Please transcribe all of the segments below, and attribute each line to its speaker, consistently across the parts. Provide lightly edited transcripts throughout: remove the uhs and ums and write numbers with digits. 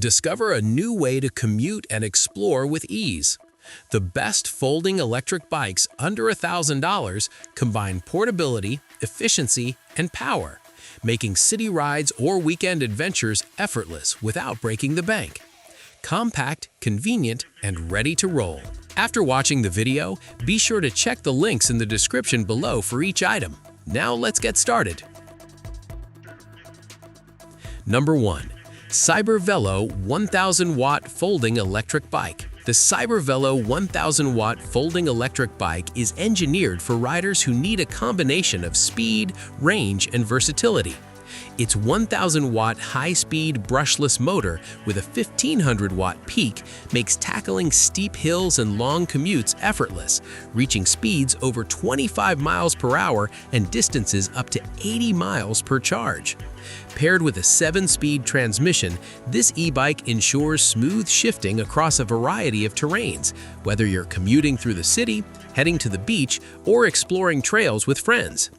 Speaker 1: Discover a new way to commute and explore with ease. The best folding electric bikes under $1,000 combine portability, efficiency, and power, making city rides or weekend adventures effortless without breaking the bank. Compact, convenient, and ready to roll. After watching the video, be sure to check the links in the description below for each item. Now let's get started. Number 1. Cybervelo 1000-watt folding electric bike. The Cybervelo 1000-watt folding electric bike is engineered for riders who need a combination of speed, range, and versatility. Its 1000-watt high-speed brushless motor with a 1500-watt peak makes tackling steep hills and long commutes effortless, reaching speeds over 25 miles per hour and distances up to 80 miles per charge. Paired with a 7-speed transmission, this e-bike ensures smooth shifting across a variety of terrains, whether you're commuting through the city, heading to the beach, or exploring trails with friends.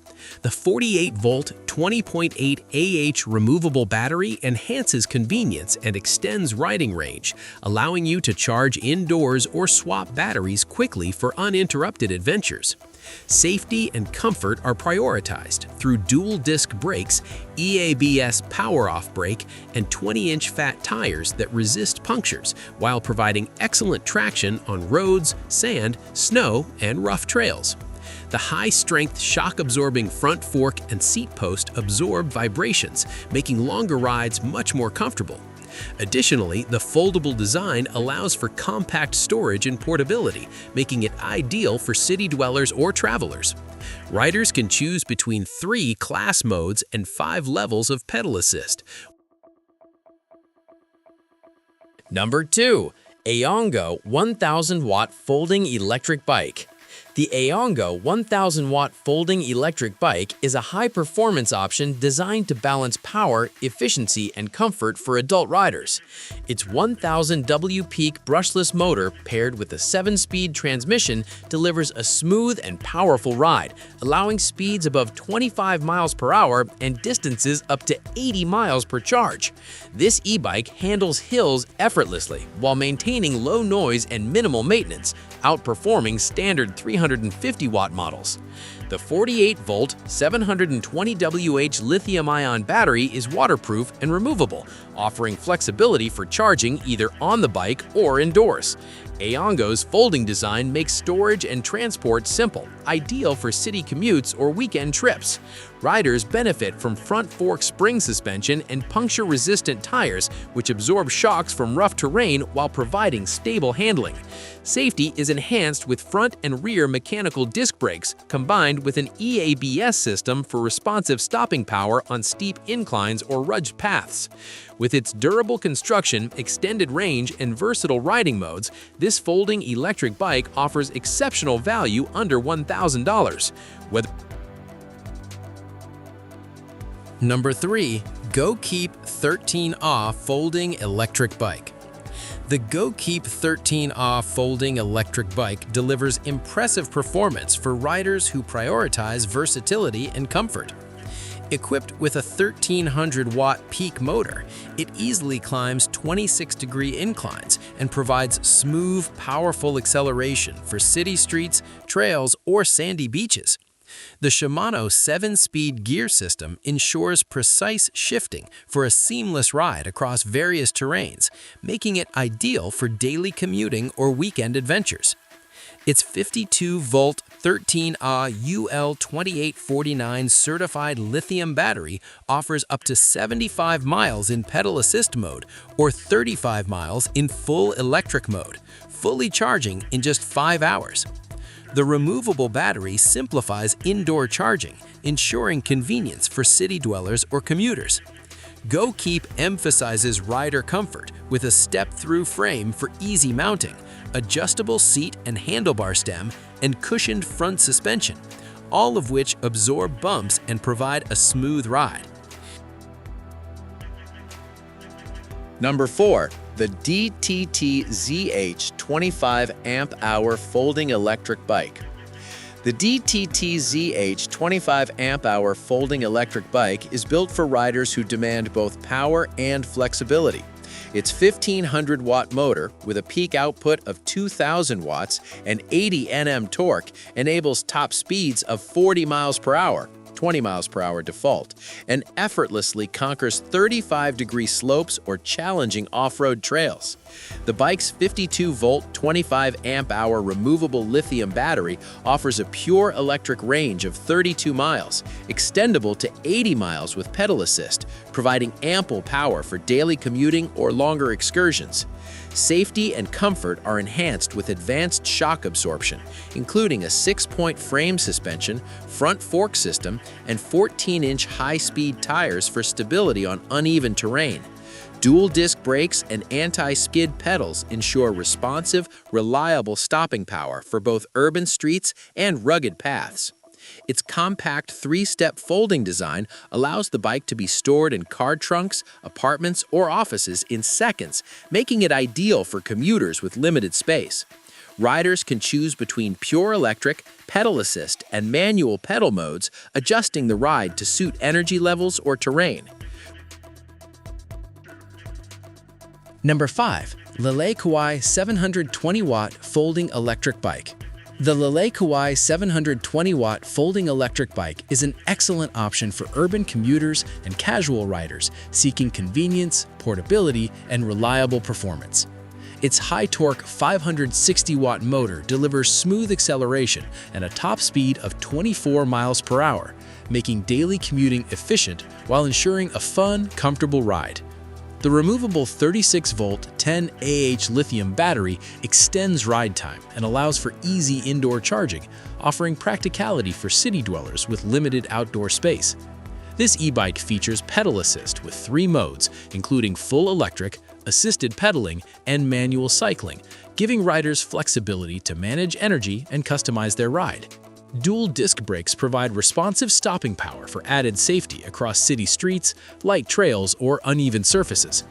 Speaker 1: The 48-volt, 20.8 Ah removable battery enhances convenience and extends riding range, allowing you to charge indoors or swap batteries quickly for uninterrupted adventures. Safety and comfort are prioritized through dual-disc brakes, EABS power-off brake, and 20-inch fat tires that resist punctures while providing excellent traction on roads, sand, snow, and rough trails. The high-strength shock-absorbing front fork and seat post absorb vibrations, making longer rides much more comfortable. Additionally, the foldable design allows for compact storage and portability, making it ideal for city dwellers or travelers. Riders can choose between 3 class modes and 5 levels of pedal assist.
Speaker 2: Number 2. Aoango 1000-watt folding electric bike. The Aoango 1000-watt folding electric bike is a high-performance option designed to balance power, efficiency, and comfort for adult riders. Its 1000 W peak brushless motor paired with a 7-speed transmission delivers a smooth and powerful ride, allowing speeds above 25 miles per hour and distances up to 80 miles per charge. This e-bike handles hills effortlessly while maintaining low noise and minimal maintenance, outperforming standard 350-watt models. The 48-volt, 720 Wh lithium-ion battery is waterproof and removable, offering flexibility for charging either on the bike or indoors. Aoango's folding design makes storage and transport simple, ideal for city commutes or weekend trips. Riders benefit from front fork spring suspension and puncture-resistant tires, which absorb shocks from rough terrain while providing stable handling. Safety is enhanced with front and rear mechanical disc brakes, combined with an EABS system for responsive stopping power on steep inclines or rugged paths. With its durable construction, extended range, and versatile riding modes, this folding electric bike offers exceptional value under $1,000.
Speaker 1: Number 3. GOKEEP 13Ah folding electric bike. The GOKEEP 13Ah folding electric bike delivers impressive performance for riders who prioritize versatility and comfort. Equipped with a 1300-watt peak motor, it easily climbs 26-degree inclines and provides smooth, powerful acceleration for city streets, trails, or sandy beaches. The Shimano 7-speed gear system ensures precise shifting for a seamless ride across various terrains, making it ideal for daily commuting or weekend adventures. Its 52-volt 13Ah UL2849 certified lithium battery offers up to 75 miles in pedal assist mode or 35 miles in full electric mode, fully charging in just 5 hours. The removable battery simplifies indoor charging, ensuring convenience for city dwellers or commuters. GOKEEP emphasizes rider comfort with a step-through frame for easy mounting, adjustable seat and handlebar stem, and cushioned front suspension, all of which absorb bumps and provide a smooth ride.
Speaker 2: Number 4. The DTTZH 25 amp-hour folding electric bike. The DTTZH 25 amp-hour folding electric bike is built for riders who demand both power and flexibility.
Speaker 3: Its 1500-watt motor, with a peak output of 2000 watts and 80 Nm torque, enables top speeds of 40 miles per hour, 20 miles per hour default, and effortlessly conquers 35-degree slopes or challenging off-road trails. The bike's 52-volt, 25-amp-hour removable lithium battery offers a pure electric range of 32 miles, extendable to 80 miles with pedal assist, providing ample power for daily commuting or longer excursions. Safety and comfort are enhanced with advanced shock absorption, including a 6-point frame suspension, front fork system, and 14-inch high-speed tires for stability on uneven terrain. Dual disc brakes and anti-skid pedals ensure responsive, reliable stopping power for both urban streets and rugged paths. Its compact 3-step folding design allows the bike to be stored in car trunks, apartments, or offices in seconds, making it ideal for commuters with limited space. Riders can choose between pure electric, pedal assist, and manual pedal modes, adjusting the ride to suit energy levels or terrain.
Speaker 1: Number 5. LELEKUAI 720-watt folding electric bike. The LELEKUAI 720-watt folding electric bike is an excellent option for urban commuters and casual riders seeking convenience, portability, and reliable performance. Its high-torque 560-watt motor delivers smooth acceleration and a top speed of 24 miles per hour, making daily commuting efficient while ensuring a fun, comfortable ride. The removable 36-volt 10Ah lithium battery extends ride time and allows for easy indoor charging, offering practicality for city dwellers with limited outdoor space. This e-bike features pedal assist with 3 modes, including full electric, assisted pedaling, and manual cycling, giving riders flexibility to manage energy and customize their ride. Dual disc brakes provide responsive stopping power for added safety across city streets, light trails, or uneven surfaces.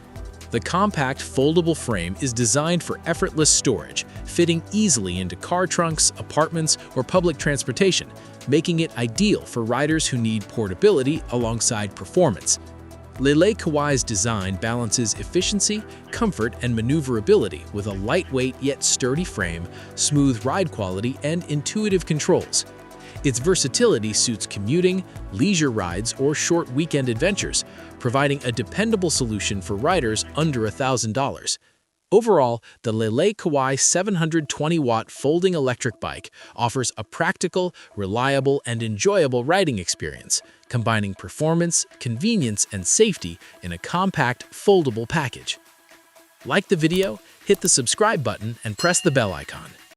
Speaker 1: The compact foldable frame is designed for effortless storage, fitting easily into car trunks, apartments, or public transportation, making it ideal for riders who need portability alongside performance. LELEKUAI's design balances efficiency, comfort, and maneuverability with a lightweight yet sturdy frame, smooth ride quality, and intuitive controls. Its versatility suits commuting, leisure rides, or short weekend adventures, providing a dependable solution for riders under $1,000. Overall, the LELEKUAI 720-watt folding electric bike offers a practical, reliable, and enjoyable riding experience, combining performance, convenience, and safety in a compact, foldable package. Like the video, hit the subscribe button, and press the bell icon.